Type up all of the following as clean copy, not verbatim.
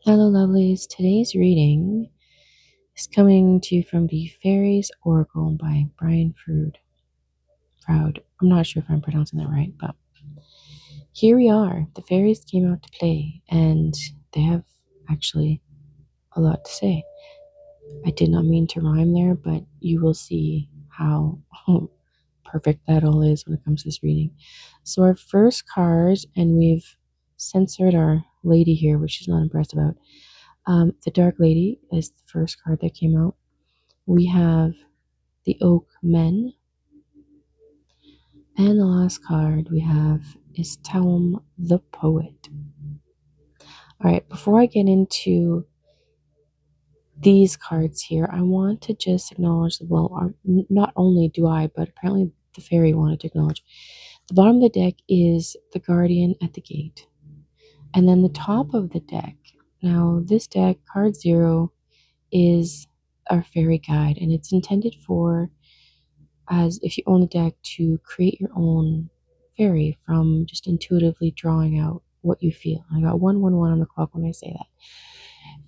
Hello, lovelies. Today's reading is coming to you from the Fairies Oracle by Brian Froud. Proud. I'm not sure if I'm pronouncing that right, but here we are. The fairies came out to play, and they have actually a lot to say. I did not mean to rhyme there, but you will see how perfect that all is when it comes to this reading. So, our first card, and we've censored our lady here, which she's not impressed about. The Dark Lady is the first card that came out. We have the Oak Men, and the last card we have is Taum the Poet. All right, before I get into these cards here, I want to just acknowledge not only do I, but apparently the fairy wanted to acknowledge the bottom of the deck is the Guardian at the Gate, and then the top of the deck. Now, this deck, card 0, is our fairy guide, and it's intended for as if you own the deck to create your own fairy from just intuitively drawing out what you feel. I got 111 on the clock when I say that.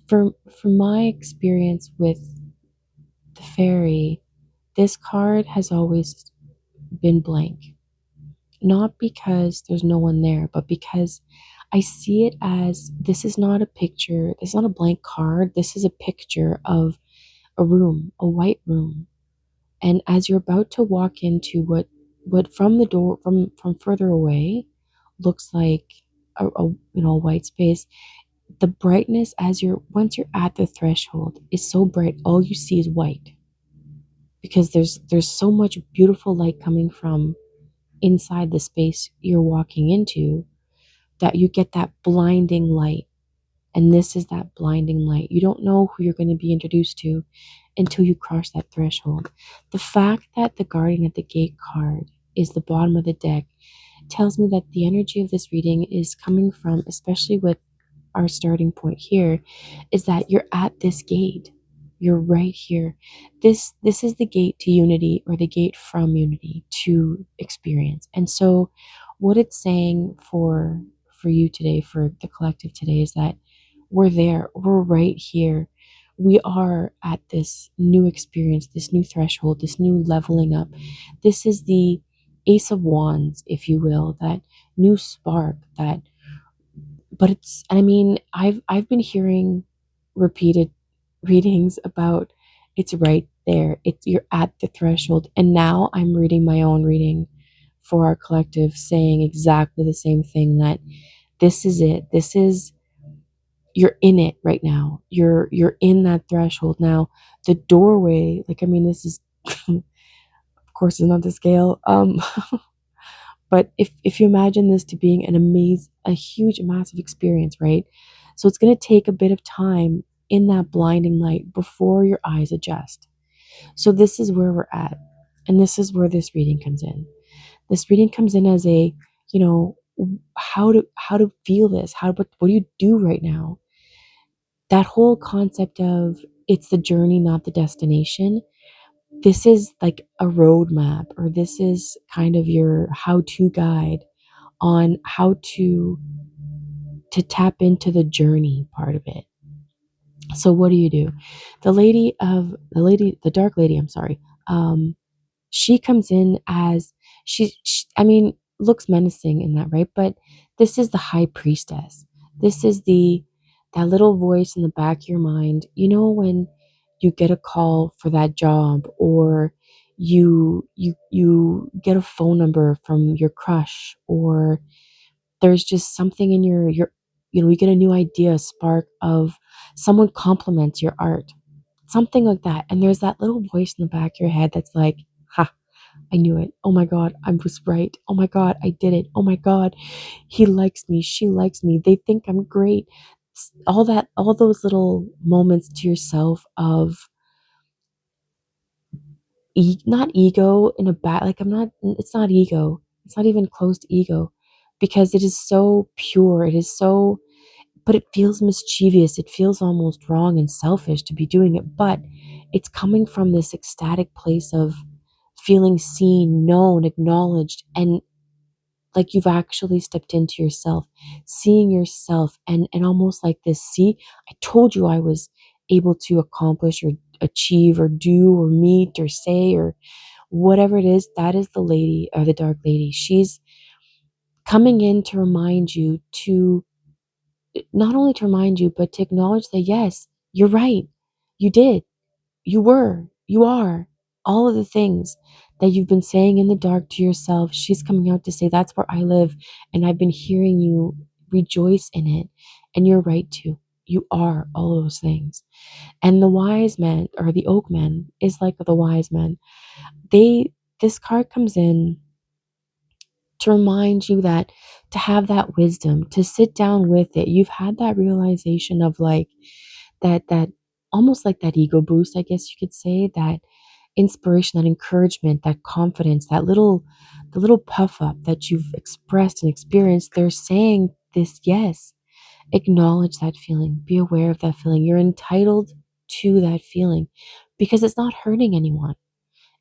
From my experience with the fairy, this card has always been blank. Not because there's no one there, but because I see it as this is not a picture, this is not a blank card, this is a picture of a room, a white room. And as you're about to walk into what from the door from further away looks like a white space, the brightness as you're once you're at the threshold is so bright, all you see is white, because there's so much beautiful light coming from inside the space you're walking into, that you get that blinding light. And this is that blinding light. You don't know who you're going to be introduced to until you cross that threshold. The fact that the Guardian at the Gate card is the bottom of the deck tells me that the energy of this reading is coming from, especially with our starting point here, is that you're at this gate. You're right here. This is the gate to unity, or the gate from unity to experience. And so what it's saying for you today, for the collective today, is that we're there. We're right here. We are at this new experience, this new threshold, this new leveling up. This is the Ace of Wands, if you will, that new spark, that but it's I mean, I've been hearing repeated readings about it's right there. It's you're at the threshold. And now I'm reading my own reading for our collective saying exactly the same thing, that this is it. This is you're in it right now. You're in that threshold now. The doorway, like I mean, this is of course is not the scale. But if you imagine this to being a huge, massive experience, right? So it's going to take a bit of time in that blinding light before your eyes adjust. So this is where we're at, and this is where this reading comes in. This reading comes in as a, you know, how to feel this. What do you do right now? That whole concept of it's the journey, not the destination. This is like a roadmap, or this is kind of your how-to guide on how to tap into the journey part of it. So what do you do? The dark lady, I'm sorry. She comes in as she I mean, looks menacing in that, right? But this is the high priestess. This is that little voice in the back of your mind. You know, when you get a call for that job, or you get a phone number from your crush, or there's just something in your you get a new idea, a spark of someone compliments your art, something like that, and there's that little voice in the back of your head that's like, ha, I knew it. Oh my god, I was right. Oh my god, I did it. Oh my god, he likes me, she likes me, they think I'm great. All that, all those little moments to yourself of not ego in a bad, like, I'm not, it's not ego, it's not even close to ego, because it is so pure, it is so, but it feels mischievous. It feels almost wrong and selfish to be doing it, but it's coming from this ecstatic place of feeling seen, known, acknowledged, and like you've actually stepped into yourself, seeing yourself, and almost like this, see, I told you I was able to accomplish or achieve or do or meet or say or whatever it is. That is the lady, or the dark lady. She's coming in to remind you, to not only to remind you, but to acknowledge that yes, you're right. You did. You were. You are. All of the things that you've been saying in the dark to yourself, she's coming out to say, that's where I live. And I've been hearing you rejoice in it. And you're right too. You are all of those things. And the wise man, or the oak man, is like the wise man. This card comes in to remind you that, to have that wisdom, to sit down with it. You've had that realization of like that almost like that ego boost, I guess you could say, that inspiration, that encouragement, that confidence, the little puff up that you've expressed and experienced. They're saying this, yes, acknowledge that feeling, be aware of that feeling. You're entitled to that feeling because it's not hurting anyone.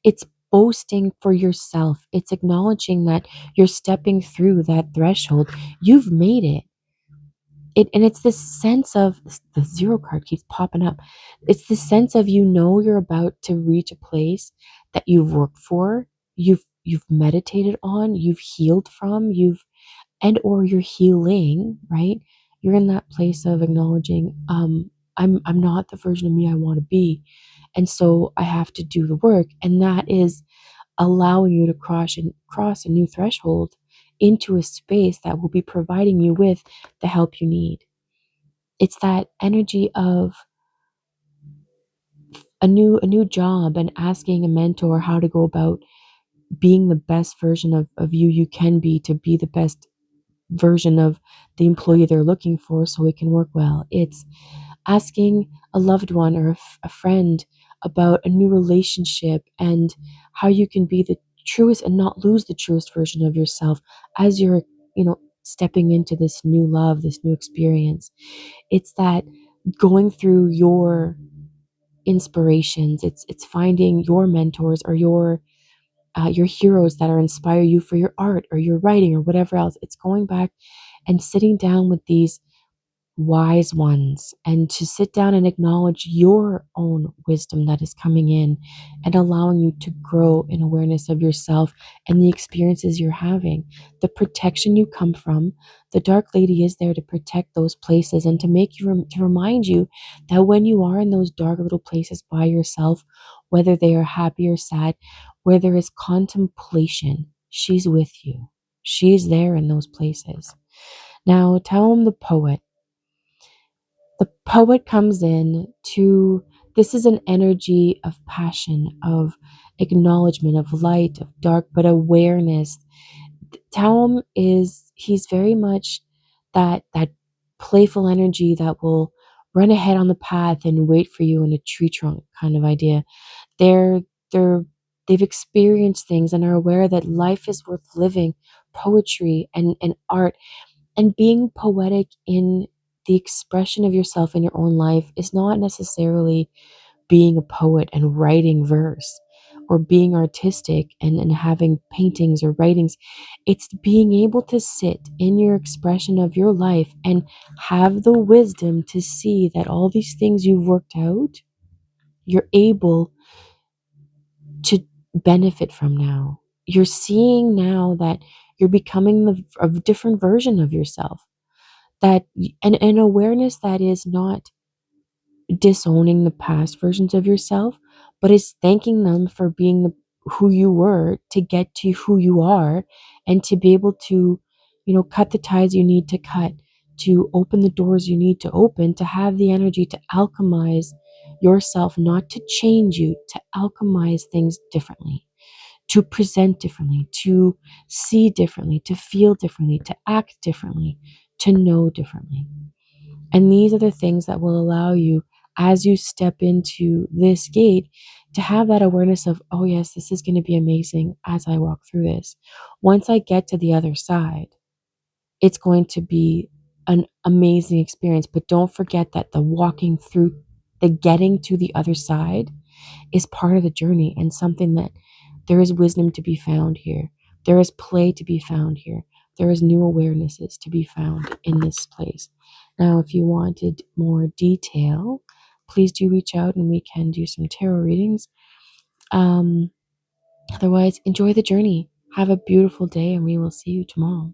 It's boasting for yourself. It's acknowledging that you're stepping through that threshold. You've made it. And it's this sense of, the zero card keeps popping up. It's this sense of, you're about to reach a place that you've worked for, you've meditated on, you've healed from, and or you're healing, right? You're in that place of acknowledging, I'm not the version of me I want to be. And so I have to do the work. And that is allowing you to cross a new threshold into a space that will be providing you with the help you need. It's that energy of a new job, and asking a mentor how to go about being the best version of you can be, to be the best version of the employee they're looking for so it can work well. It's asking a loved one or a friend about a new relationship, and how you can be the truest and not lose the truest version of yourself as you're, stepping into this new love, this new experience. It's that going through your inspirations. It's finding your mentors, or your heroes that are inspire you for your art or your writing or whatever else. It's going back and sitting down with these wise ones, and to sit down and acknowledge your own wisdom that is coming in, and allowing you to grow in awareness of yourself and the experiences you're having, the protection you come from. The dark lady is there to protect those places, and to make you to remind you that when you are in those dark little places by yourself, whether they are happy or sad, where there is contemplation, she's with you. She's there in those places. Now, tell him the poet. The poet comes in to, this is an energy of passion, of acknowledgement, of light, of dark, but awareness. Taum he's very much that playful energy that will run ahead on the path and wait for you in a tree trunk kind of idea. They're they're they've experienced things and are aware that life is worth living. Poetry and art, and being poetic in the expression of yourself in your own life, is not necessarily being a poet and writing verse, or being artistic and having paintings or writings. It's being able to sit in your expression of your life and have the wisdom to see that all these things you've worked out, you're able to benefit from now. You're seeing now that you're becoming a different version of yourself, that and an awareness that is not disowning the past versions of yourself, but is thanking them for being who you were to get to who you are, and to be able to, cut the ties you need to cut, to open the doors you need to open, to have the energy to alchemize yourself, not to change you, to alchemize things differently, to present differently, to see differently, to feel differently, to act differently, to know differently. And these are the things that will allow you, as you step into this gate, to have that awareness of, oh, yes, this is going to be amazing as I walk through this. Once I get to the other side, it's going to be an amazing experience. But don't forget that the walking through, the getting to the other side, is part of the journey, and something that there is wisdom to be found here. There is play to be found here. there is new awarenesses to be found in this place. Now, if you wanted more detail, please do reach out and we can do some tarot readings. Um, Otherwise, enjoy the journey. Have a beautiful day, and we will see you tomorrow.